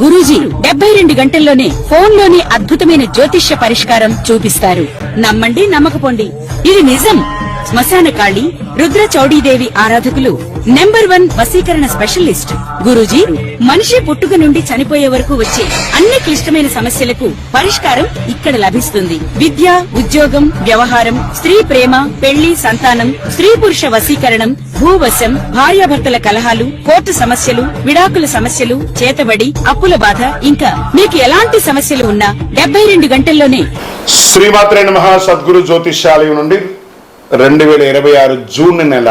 గురూజీ 72 గంటల్లోనే ఫోన్ లోని అద్భుతమైన జ్యోతిష్య పరిష్కారం చూపిస్తారు. నమ్మండి, నమ్మకపోండి, ఇది నిజం. శ్మశాన కాళి రుద్ర చౌడీదేవి ఆరాధకులు నంబర్ 1 వశీకరణ స్పెషలిస్ట్. గురూజీ మనిషి పుట్టుక నుండి చనిపోయే వరకు వచ్చే అన్ని క్లిష్టమైన సమస్యలకు పరిష్కారం ఇక్కడ లభిస్తుంది. విద్య, ఉద్యోగం, వ్యవహారం, స్త్రీ ప్రేమ, పెళ్లి, సంతానం, స్త్రీ పురుష వశీకరణం, భూవశం, భార్యాభర్తల కలహాలు, కోర్టు సమస్యలు, విడాకుల సమస్యలు, చేతబడి, అప్పుల బాధ, ఇంకా మీకు ఎలాంటి సమస్యలు ఉన్నా 72 గంటల్లోనే. శ్రీమాత్రే నమః. సద్గురు జ్యోతిష్యాలయం నుండి 2026 జూన్ నెల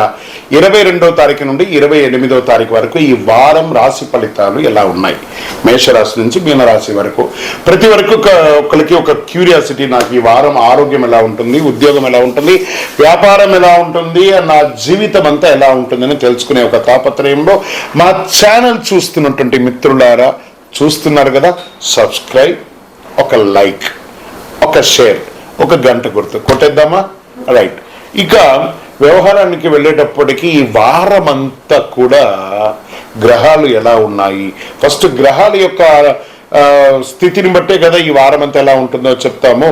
22వ తారీఖు నుండి 28వ తారీఖు వరకు ఈ వారం రాశి ఫలితాలు ఎలా ఉన్నాయి, మేషరాశి నుంచి మీనరాశి వరకు. ప్రతి వరకు ఒకరికి ఒక క్యూరియాసిటీ, నాకు ఈ వారం ఆరోగ్యం ఎలా ఉంటుంది, ఉద్యోగం ఎలా ఉంటుంది, వ్యాపారం ఎలా ఉంటుంది, నా జీవితం అంతా ఎలా ఉంటుందని తెలుసుకునే ఒక తాపత్రయంలో మా ఛానల్ చూస్తున్నటువంటి మిత్రులారా, చూస్తున్నారు కదా, సబ్స్క్రైబ్, ఒక లైక్, ఒక షేర్, ఒక గంట గుర్తు కొట్టేద్దామా? రైట్. ఇక వ్యవహారానికి వెళ్ళేటప్పటికీ ఈ వారం అంతా కూడా గ్రహాలు ఎలా ఉన్నాయి, ఫస్ట్ గ్రహాల యొక్క స్థితిని బట్టే కదా ఈ వారం అంతా ఎలా ఉంటుందో చెప్తాము.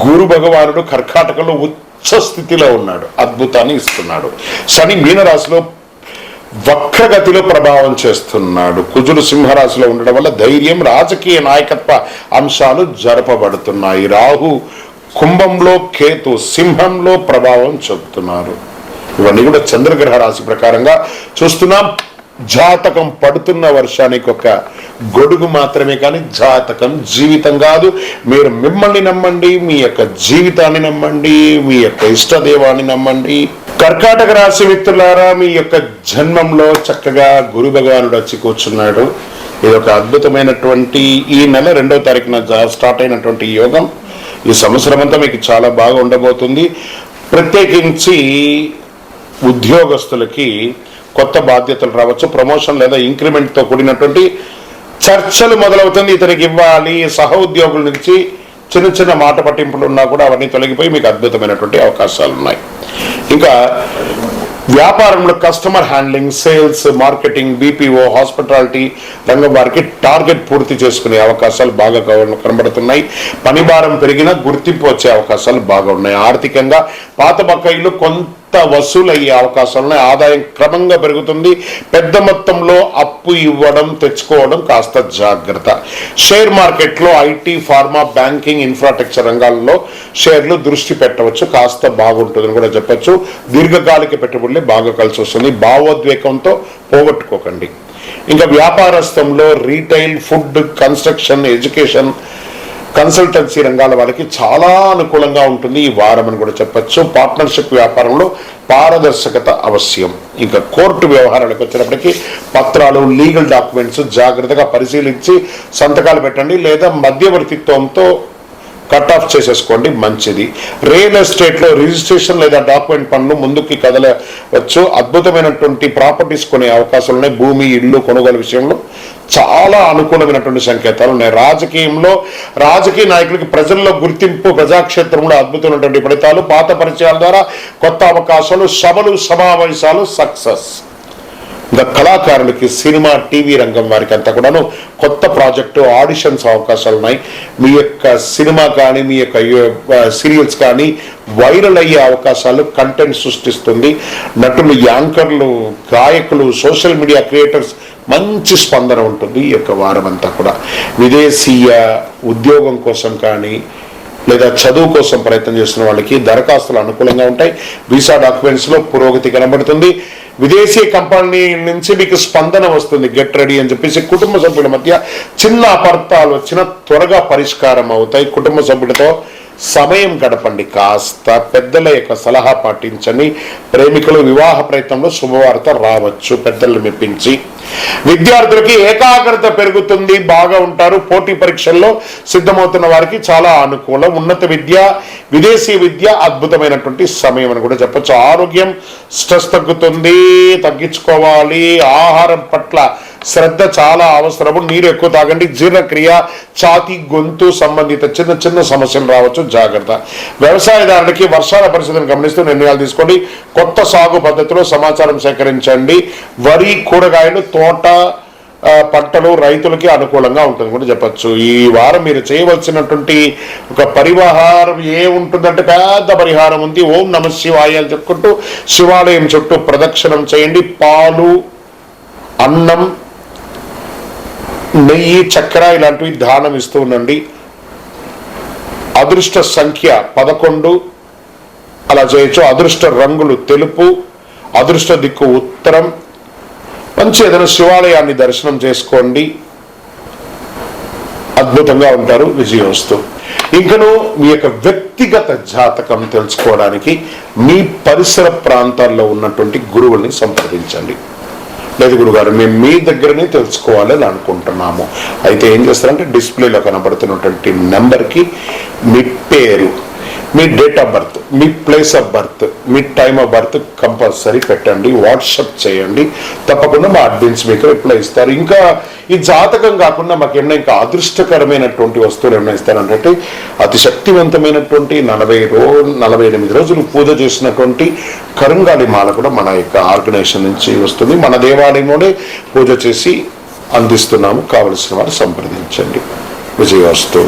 గురు భగవానుడు కర్కాటకంలో ఉచ్చ స్థితిలో ఉన్నాడు, అద్భుతాన్ని ఇస్తున్నాడు. శని మీనరాశిలో వక్రగతిలో ప్రభావం చేస్తున్నాడు. కుజుడు సింహరాశిలో ఉండడం వల్ల ధైర్యం, రాజకీయ నాయకత్వ అంశాలు జరపబడుతున్నాయి. రాహు కుంభంలో, కేతు సింహంలో ప్రభావం చూపుతున్నారు. ఇవన్నీ కూడా చంద్రగ్రహ రాశి ప్రకారంగా చూస్తున్నాం. జాతకం పడుతున్న వర్షానికి ఒక గొడుగు మాత్రమే, కానీ జాతకం జీవితం కాదు. మీరు మిమ్మల్ని నమ్మండి, మీ యొక్క జీవితాన్ని నమ్మండి, మీ యొక్క ఇష్టదేవాన్ని నమ్మండి. కర్కాటక రాశి మిత్రులారా, మీ యొక్క జన్మంలో చక్కగా గురు భగవానుడు వచ్చి కూర్చున్నాడు. ఇది ఒక అద్భుతమైనటువంటి ఈ నెల 2వ తారీఖున స్టార్ట్ అయినటువంటి యోగం ఈ సంవత్సరం అంతా మీకు చాలా బాగా ఉండబోతుంది. ప్రత్యేకించి ఉద్యోగస్తులకి కొత్త బాధ్యతలు రావచ్చు, ప్రమోషన్ లేదా ఇంక్రిమెంట్తో కూడినటువంటి చర్చలు మొదలవుతుంది. ఇతనికి ఇవ్వాలి, సహ ఉద్యోగుల నుంచి చిన్న చిన్న మాట పట్టింపులు ఉన్నా కూడా అవన్నీ తొలగిపోయి మీకు అద్భుతమైనటువంటి అవకాశాలు ఉన్నాయి. ఇంకా వ్యాపారంలో customer handling, sales, marketing, BPO, hospitality రంగం వారికి టార్గెట్ పూర్తి చేసుకునే అవకాశాలు బాగా కనబడుతున్నాయి. పని భారం పెరిగినా గుర్తింపు వచ్చే అవకాశాలు బాగా ఉన్నాయి. ఆర్థికంగా పాత బకాయిలు కొంత వసూలు అయ్యే అవకాశాలు ఉన్నాయి. ఆదాయం క్రమంగా పెరుగుతుంది. పెద్ద మొత్తంలో అప్పు ఇవ్వడం, తెచ్చుకోవడం కాస్త జాగ్రత్త. షేర్ మార్కెట్లో ఐటీ, ఫార్మా, బ్యాంకింగ్, ఇన్ఫ్రాస్ట్రక్చర్ రంగాల్లో షేర్లు దృష్టి పెట్టవచ్చు, కాస్త బాగుంటుందని కూడా చెప్పచ్చు. దీర్ఘకాలిక పెట్టుబడులు బాగా కలిసి వస్తుంది. భావోద్వేగంతో పోగొట్టుకోకండి. ఇంకా వ్యాపారస్థంలో retail, food, construction, education, consultancy రంగాల వారికి చాలా అనుకూలంగా ఉంటుంది ఈ వారం అని కూడా చెప్పచ్చు. పార్ట్నర్షిప్ వ్యాపారంలో పారదర్శకత అవశ్యం. ఇంకా కోర్టు వ్యవహారాలకు వచ్చినప్పటికీ పత్రాలు, లీగల్ డాక్యుమెంట్స్ జాగ్రత్తగా పరిశీలించి సంతకాలు పెట్టండి, లేదా మధ్యవర్తిత్వంతో కట్ ఆఫ్ చేసేసుకోండి, మంచిది. రియల్ ఎస్టేట్లో రిజిస్ట్రేషన్ లేదా డాక్యుమెంట్ పనులు ముందుకి కదలవచ్చు. అద్భుతమైనటువంటి ప్రాపర్టీస్ కొనే అవకాశాలు ఉన్నాయి. భూమి, ఇల్లు కొనుగోలు విషయంలో చాలా అనుకూలమైనటువంటి సంకేతాలు ఉన్నాయి. రాజకీయంలో రాజకీయ నాయకులకి ప్రజల్లో గుర్తింపు, ప్రజాక్షేత్రంలో అద్భుతమైనటువంటి ఫలితాలు, పాత పరిచయాల ద్వారా కొత్త అవకాశాలు, సభలు, సమావేశాలు సక్సెస్. ఇంకా కళాకారులకి సినిమా, టీవీ రంగం వారికి అంతా కూడాను కొత్త ప్రాజెక్టు, ఆడిషన్స్ అవకాశాలు ఉన్నాయి. మీ యొక్క సినిమా కానీ, మీ యొక్క సీరియల్స్ కానీ వైరల్ అయ్యే అవకాశాలు కంటెంట్ సృష్టిస్తుంది. నటులు, యాంకర్లు, గాయకులు, సోషల్ మీడియా క్రియేటర్స్ మంచి స్పందన ఉంటుంది ఈ యొక్క వారం అంతా కూడా. విదేశీయ ఉద్యోగం కోసం కానీ లేదా చదువు కోసం ప్రయత్నం చేస్తున్న వాళ్ళకి దరఖాస్తులు అనుకూలంగా ఉంటాయి. వీసా డాక్యుమెంట్స్లో పురోగతి కనబడుతుంది. విదేశీ కంపెనీ నుంచి మీకు స్పందన వస్తుంది. గెట్ రెడీ అని చెప్పేసి కుటుంబ సభ్యుల మధ్య చిన్న అపార్థాలు వచ్చినా త్వరగా పరిష్కారం అవుతాయి. కుటుంబ సభ్యులతో సమయం గడపండి, కాస్త పెద్దల యొక్క సలహా పాటించండి. ప్రేమికులు వివాహ ప్రయత్నంలో శుభవార్త రావచ్చు, పెద్దలను మెప్పించి. విద్యార్థులకి ఏకాగ్రత పెరుగుతుంది, బాగా ఉంటారు. పోటీ పరీక్షల్లో సిద్ధమవుతున్న వారికి చాలా అనుకూలం. ఉన్నత విద్య, విదేశీ విద్య అద్భుతమైనటువంటి సమయం అని కూడా చెప్పచ్చు. ఆరోగ్యం, స్ట్రెస్ తగ్గించుకోవాలి. ఆహారం పట్ల శ్రద్ధ చాలా అవసరము. నీరు ఎక్కువ తాగండి. జీర్ణక్రియ, ఛాతీ, గొంతు సంబంధిత చిన్న చిన్న సమస్యలు రావచ్చు, జాగ్రత్త. వ్యవసాయదారులకి వర్షాల పరిస్థితిని గమనిస్తూ నిర్ణయాలు తీసుకోండి. కొత్త సాగు పద్ధతిలో సమాచారం సేకరించండి. వరి, కూరగాయలు, తోట, పంటలు రైతులకి అనుకూలంగా ఉంటుంది కూడా చెప్పచ్చు. ఈ వారం మీరు చేయవలసినటువంటి ఒక పరిహారం ఏముంటుందంటే పెద్ద పరిహారం ఉంది. ఓం నమ శివాయ అని చెప్పుకుంటూ శివాలయం చుట్టూ ప్రదక్షిణం చేయండి. పాలు, అన్నం, నెయ్యి, చక్కెర ఇలాంటివి దానం ఇస్తూ ఉండండి. అదృష్ట సంఖ్య 11 అలా చేయొచ్చు. అదృష్ట రంగులు తెలుపు, అదృష్ట దిక్కు ఉత్తరం. మంచి ఏదైనా శివాలయాన్ని దర్శనం చేసుకోండి, అద్భుతంగా ఉంటారు. విజయోస్తు. ఇంకను మీ యొక్క వ్యక్తిగత జాతకం తెలుసుకోవడానికి మీ పరిసర ప్రాంతాల్లో ఉన్నటువంటి గురువుల్ని సంప్రదించండి. లేదు గురుగారు మేము మీ దగ్గరనే తెలుసుకోవాలని అనుకుంటున్నాము, అయితే ఏం చేస్తారంటే డిస్ప్లేలో కనబడుతున్నటువంటి నెంబర్కి మీ పేరు, మీ డేట్ ఆఫ్ బర్త్, మీ ప్లేస్ ఆఫ్ బర్త్, మీ టైమ్ ఆఫ్ బర్త్ కంపల్సరీ పెట్టండి. వాట్సాప్ చేయండి, తప్పకుండా మా అడ్మిన్స్ మీకు రిప్లై ఇస్తారు. ఇంకా ఈ జాతకం కాకుండా మాకు ఏమైనా ఇంకా అదృష్టకరమైనటువంటి వస్తువులు ఏమైనా ఇస్తారంటే అతి శక్తివంతమైనటువంటి 48 రోజులు పూజ చేసినటువంటి కరుంగాలి మాల కూడా మన యొక్క ఆర్గనైజేషన్ నుంచి వస్తుంది. మన దేవాలయంలోనే పూజ చేసి అందిస్తున్నాము. కావలసిన వారు సంప్రదించండి. విజయవస్తు.